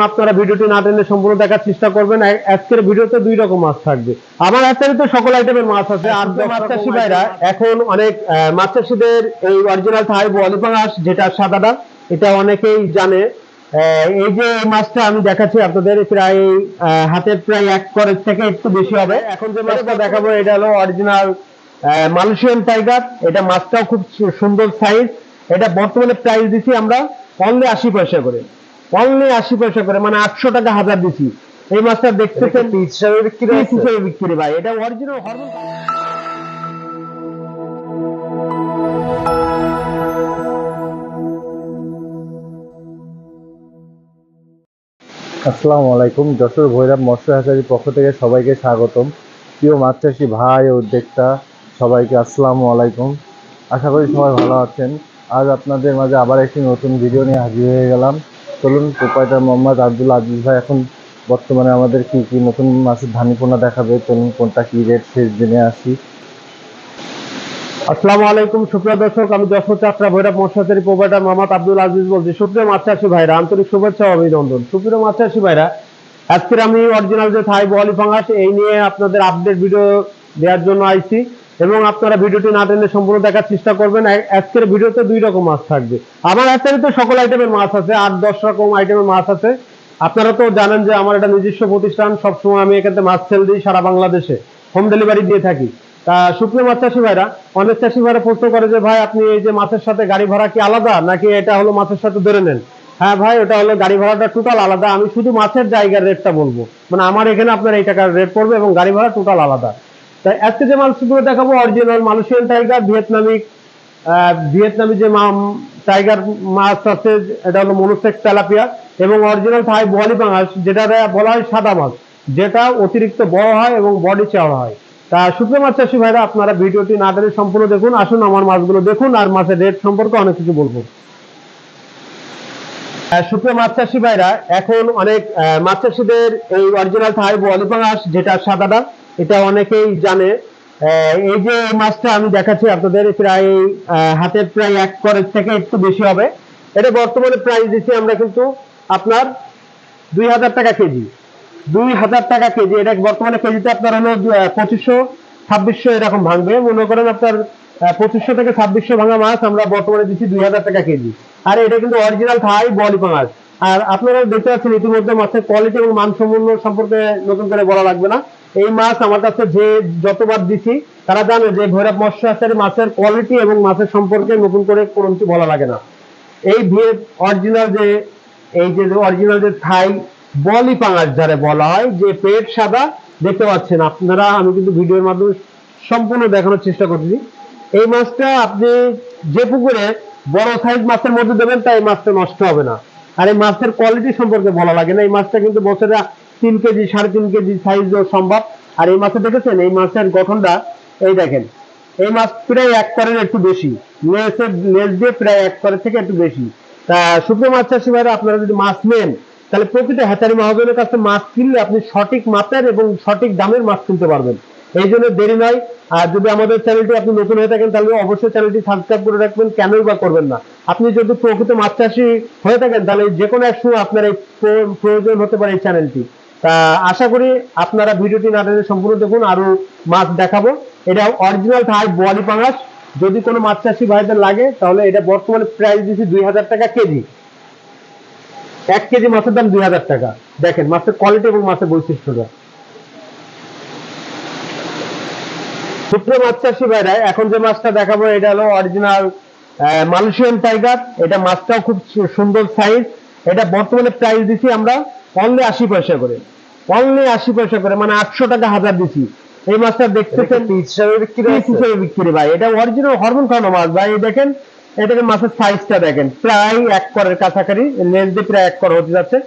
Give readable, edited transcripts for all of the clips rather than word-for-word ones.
আপনারা ভিডিওটি না টেনে সম্পূর্ণ দেখার চেষ্টা করবেন। আজকের ভিডিওতে দুই রকম মাছ থাকবে। আমার হ্যাচারিতে সকল আইটেমের মাছ আছে। আর যে মাছ চাষি ভাইরা এখন অনেক মাছ চাষিদের এই অরিজিনাল থাই বোয়ালি পাঙাশ যেটা সাদাটা, এটা অনেকেই জানে। এই যে মাছটা আমি দেখাচ্ছি আপনাদের, প্রায় হাতের প্রায় 1 করের থেকে একটু বেশি হবে। এখন যে মাছটা দেখাবো এটা হলো অরিজিনাল মালয়েশিয়ান টাইগার। এটা মাছটাও খুব সুন্দর সাইজ। এটা বর্তমানে প্রাইস দিচ্ছি আমরা অনলি 80 পয়সা করে। অনলি 80 পয়সা করে, মানে 800 টাকা হাজার দিচ্ছি। এই মাছটা দেখতেছেন পিস হিসেবে বিক্রি ভাই। এটা অরিজিনাল হরমোন। আসসালামু আলাইকুম। যশোর ভৈরব মৎস্য হ্যাচারির পক্ষ থেকে সবাইকে স্বাগতম। প্রিয় মাছ চাষি ভাই ও উদ্যোক্তা সবাইকে আসসালামু আলাইকুম। আশা করি সবাই ভালো আছেন। আজ আপনাদের মাঝে আবার একটি নতুন ভিডিও নিয়ে হাজির হয়ে গেলাম। চলুন, প্রোপাইটার মোহাম্মদ আব্দুল আজিজ ভাই এখন বর্তমানে আমাদের কি কি নতুন মাছের ধানিপোনা দেখাবে, চলুন কোনটা কি রেট শেষ জেনে আসি। আসসালামু আলাইকুম সুপ্রিয় দর্শক, আমি যশোর চাকরা ভৈরব মৎস্য হ্যাচারির প্রোপাইটার মোহাম্মদ আব্দুল আজিজ বলছি। সুপ্রিয় মাছ চাষি ভাইরা, আন্তরিক শুভেচ্ছা ও অভিনন্দন। সুপ্রিয় মাছ চাষি ভাইরা, আজকের আমি অরিজিনাল যে থাই বোয়ালি পাঙাশ এই নিয়ে আপনাদের আপডেট ভিডিও দেওয়ার জন্য আইছি, এবং আপনারা ভিডিওটি না টেনে সম্পূর্ণ দেখার চেষ্টা করবেন। আজকের ভিডিওতে দুই রকম মাছ থাকবে। আমার হ্যাচারিতে সকল আইটেমের মাছ আছে, 8-10 রকম আইটেমের মাছ আছে। আপনারা তো জানেন যে আমার একটা নিজস্ব প্রতিষ্ঠান, সবসময় আমি এখানে মাছ সেল দিই সারা বাংলাদেশে, হোম ডেলিভারি দিয়ে থাকি। তা সুপ্রিয় মাছ চাষি ভাইরা, অনেক চাষি ভাইরা প্রশ্ন করে যে ভাই আপনি এই যে মাছের সাথে গাড়ি ভাড়া কি আলাদা, নাকি এটা হলো মাছের সাথে ধরে নেন? হ্যাঁ ভাই, ওটা হলো গাড়ি ভাড়াটা টোটাল আলাদা। আমি শুধু মাছের জায়গার রেটটা বলবো, মানে আমার এখানে আপনার এই টাকার রেট পড়বে এবং গাড়ি ভাড়া টোটাল আলাদা। তাই আজকে যে মাছগুলো দেখাবো অরিজিনাল মালয়েশিয়ান টাইগার, ভিয়েতনামি যে টাইগার মাছ আছে এটা হলো মনোসেক্স তেলাপিয়া, এবং অরিজিনাল থাই বোয়ালি পাঙাশ যেটা বলা হয় সাদা মাছ, যেটা অতিরিক্ত বড় হয় এবং বডি চওড়া হয়। তা সুপ্রিয় মাছ চাষি ভাইরা, আপনারা ভিডিওটি না টেনে সম্পূর্ণ দেখুন। আসুন আমার মাছগুলো দেখুন, আর মাছের রেট সম্পর্কে অনেক কিছু বলবো। সুপ্রিয় মাছ চাষি ভাইরা, এখন অনেক মাছ চাষিদের এই অরিজিনাল থাই বোয়ালি পাঙাশ যেটা সাদাটা, এটা অনেকেই জানে। এই যে মাছটা আমি দেখাচ্ছি আপনাদের, প্রায় হাতের প্রায় 1 করের থেকে একটু বেশি হবে। এটা বর্তমানে প্রাইস দিচ্ছি আমরা কিন্তু আপনার 2000 টাকা কেজি। 2000 টাকা কেজি। এটা বর্তমানে কেজিতে আপনার হলো 2500-2600 এরকম ভাঙবে। মনে করেন আপনার 2500 থেকে 2600 ভাঙা মাছ আমরা বর্তমানে দিচ্ছি 2000 টাকা কেজি। আর এটা কিন্তু অরিজিনাল থাই বোয়ালি পাঙাশ। আর আপনারা দেখতে পাচ্ছেন ইতিমধ্যে মাছের কোয়ালিটি এবং মানসম্পন্ন সম্পর্কে নতুন করে বলা লাগবে না। এই মাছ আমার কাছে যে যতবার দিচ্ছি তারা জানে যে ভৈরব মৎস্য হ্যাচারি মাছের কোয়ালিটি এবং মাছের সম্পর্কে নতুন করে কোনো কিছু বলা লাগে না। এই অরিজিনাল যে অরিজিনাল যে থাই বোয়ালি পাঙাশ যারা বলা হয়, যে পেট সাদা দেখতে পাচ্ছেন আপনারা, আমি কিন্তু ভিডিওর মাধ্যমে সম্পূর্ণ দেখানোর চেষ্টা করছি। এই মাছটা আপনি যে পুকুরে বড় সাইজ মাছের মধ্যে দেবেন, তাই মাছটা নষ্ট হবে না। আর এই মাছের কোয়ালিটি সম্পর্কে বলা লাগে না। এই মাছটা কিন্তু বছরে 3 কেজি 3.5 কেজি সাইজ সম্ভব। আর এই মাছে দেখেছেন এই মাছের গঠনটা, এই দেখেন এই মাছ প্রায় 1 করের একটু বেশি, লেজ দিয়ে প্রায় 1 করের থেকে একটু বেশি। তা সুপ্রিয় মাছ চাষি ভাইরা, আপনারা যদি মাছ নেন তাহলে প্রকৃত হ্যাচারি মহাজনের কাছে মাছ কিনলে আপনি সঠিক মাপের এবং সঠিক দামের মাছ কিনতে পারবেন। এই জন্য দেরি নয়। আর যদি আমাদের চ্যানেলটি আপনি নতুন হয়ে থাকেন তাহলে অবশ্যই চ্যানেলটি সাবস্ক্রাইব করে রাখবেন। কেনই বা করবেন না? আপনি যদি প্রকৃত মাছ চাষি হয়ে থাকেন তাহলে যে কোনো এক সময় আপনার এই প্রয়োজন হতে পারে এই চ্যানেলটি। তা আশা করি আপনারা ভিডিওটি না টেনে সম্পূর্ণ দেখুন, আরো মাছ দেখাবো। এটা অরিজিনাল থাই বোয়ালি পাঙাশ। যদি কোনো মাছ চাষি ভাইদের লাগে তাহলে এটা বর্তমানে প্রাইস দিচ্ছি 2000 টাকা কেজি। 1 কেজি মাছের দাম 2000 টাকা। দেখেন মাছের কোয়ালিটি এবং মাছের বৈশিষ্ট্যটা। সুপ্রিয় মাছ চাষি ভাইরা, এখন যে মাছটা দেখাবো এটা হলো অরিজিনাল মালয়েশিয়ান টাইগার। এটা মাছটাও খুব সুন্দর সাইজ। এটা বর্তমানে প্রাইস দিচ্ছি আমরা অনলি 80 পয়সা করে। অনলি 80 পয়সা করে, মানে 800 টাকা হাজার দিচ্ছি। এই মাছটা দেখতেছেন পিস হিসেবে বিক্রি ভাই। এটা অরিজিনাল হরমোন খাওয়ানো মাছ ভাই। দেখেন এটাকে মাছের সাইজটা দেখেন, প্রায় 1 করের কাছাকাছি, লেজ দিয়ে প্রায় 1 কর হতে যাচ্ছে।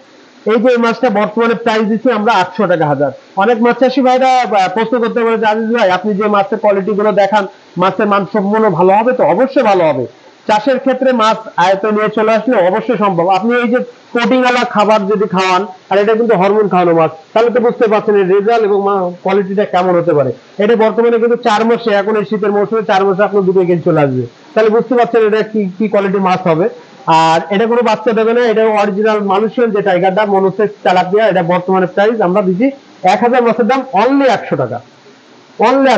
এই যে এই মাছটা বর্তমানে প্রাইস দিচ্ছি আমরা 800 টাকা হাজার। অনেক মাছ চাষি ভাইরা প্রশ্ন করতে পারে যে আজিজ ভাই আপনি যে মাছের কোয়ালিটি গুলো দেখান, মাছের মান সম্পূর্ণ ভালো হবে? তো অবশ্যই ভালো হবে। চাষের ক্ষেত্রে মাছ আয়ত্তে নিয়ে চলে আসলে অবশ্যই সম্ভব। আপনি এই যে প্রোটিন ওয়ালা খাবার যদি খাওয়ান, আর এটা কিন্তু হরমোন খাওয়ানো মাছ, তাহলে তো বুঝতে পারছেন এর রেজাল্ট এবং কোয়ালিটিটা কেমন হতে পারে। এটা বর্তমানে কিন্তু 4 মাসে, এখন এই শীতের মৌসুমে 4 মাসে আপনার 2 কেজি চলে আসবে। তাহলে বুঝতে পারছেন এটা কি কোয়ালিটির মাছ হবে। আর এটা কোনো বাচ্চা দেবে না, এটা অরিজিনাল মানুষের যে টাইগারটা মনোসেক্স তেলাপিয়া, এটা বর্তমানে প্রাইস আমরা দিচ্ছি 1000 মাছের দাম অনলি 100 টাকা, অনলি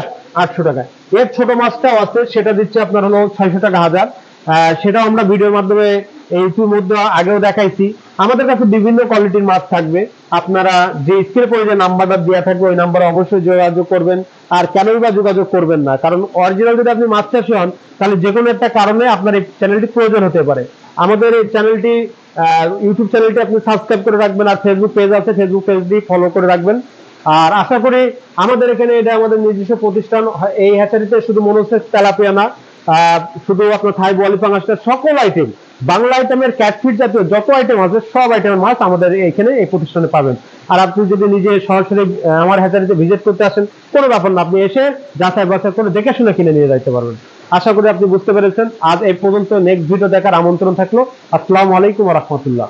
800 টাকা। এর ছোট মাছটাও আছে, সেটা দিচ্ছে আপনার হলো 600 টাকা হাজার। সেটাও আমরা ভিডিওর মাধ্যমে ইতিমধ্যে আগেও দেখাইছি। আমাদের কাছে বিভিন্ন কোয়ালিটির মাছ থাকবে, আপনারা যে স্ক্রিনে পড়ে যে নাম্বারটা দেওয়া থাকবে ওই নাম্বারে অবশ্যই যোগাযোগ করবেন। আর কেনই বা যোগাযোগ করবেন না, কারণ অরিজিনাল যদি আপনি মাছ চাষি হন তাহলে যে কোনো একটা কারণে আপনার এই চ্যানেলটি প্রয়োজন হতে পারে। আমাদের এই চ্যানেলটি ইউটিউব চ্যানেলটি আপনি সাবস্ক্রাইব করে রাখবেন, আর ফেসবুক পেজ আছে, ফেসবুক পেজটি ফলো করে রাখবেন। আর আশা করি আমাদের এখানে এটা আমাদের নিজস্ব প্রতিষ্ঠান, এই হ্যাচারিতে শুধু মনোসেক্স তেলাপিয়া না, শুধু আপনার থাই বোয়ালি পাঙ্গাসের সকল আইটেম, বাংলা আইটেমের ক্যাটফিট জাতীয় যত আইটেম আছে সব আইটেমের মাছ আমাদের এখানে এই প্রতিষ্ঠানে পাবেন। আর আপনি যদি নিজে সরাসরি আমার হ্যাচারিতে ভিজিট করতে আসেন কোনো ব্যাপার না, আপনি এসে যাচাই বাছাই করে দেখে শুনে কিনে নিয়ে যাইতে পারবেন। আশা করি আপনি বুঝতে পেরেছেন। আজ এই পর্যন্ত, নেক্সট ভিডিও দেখার আমন্ত্রণ থাকলো। আসসালামু আলাইকুম ওয়া রাহমাতুল্লাহ।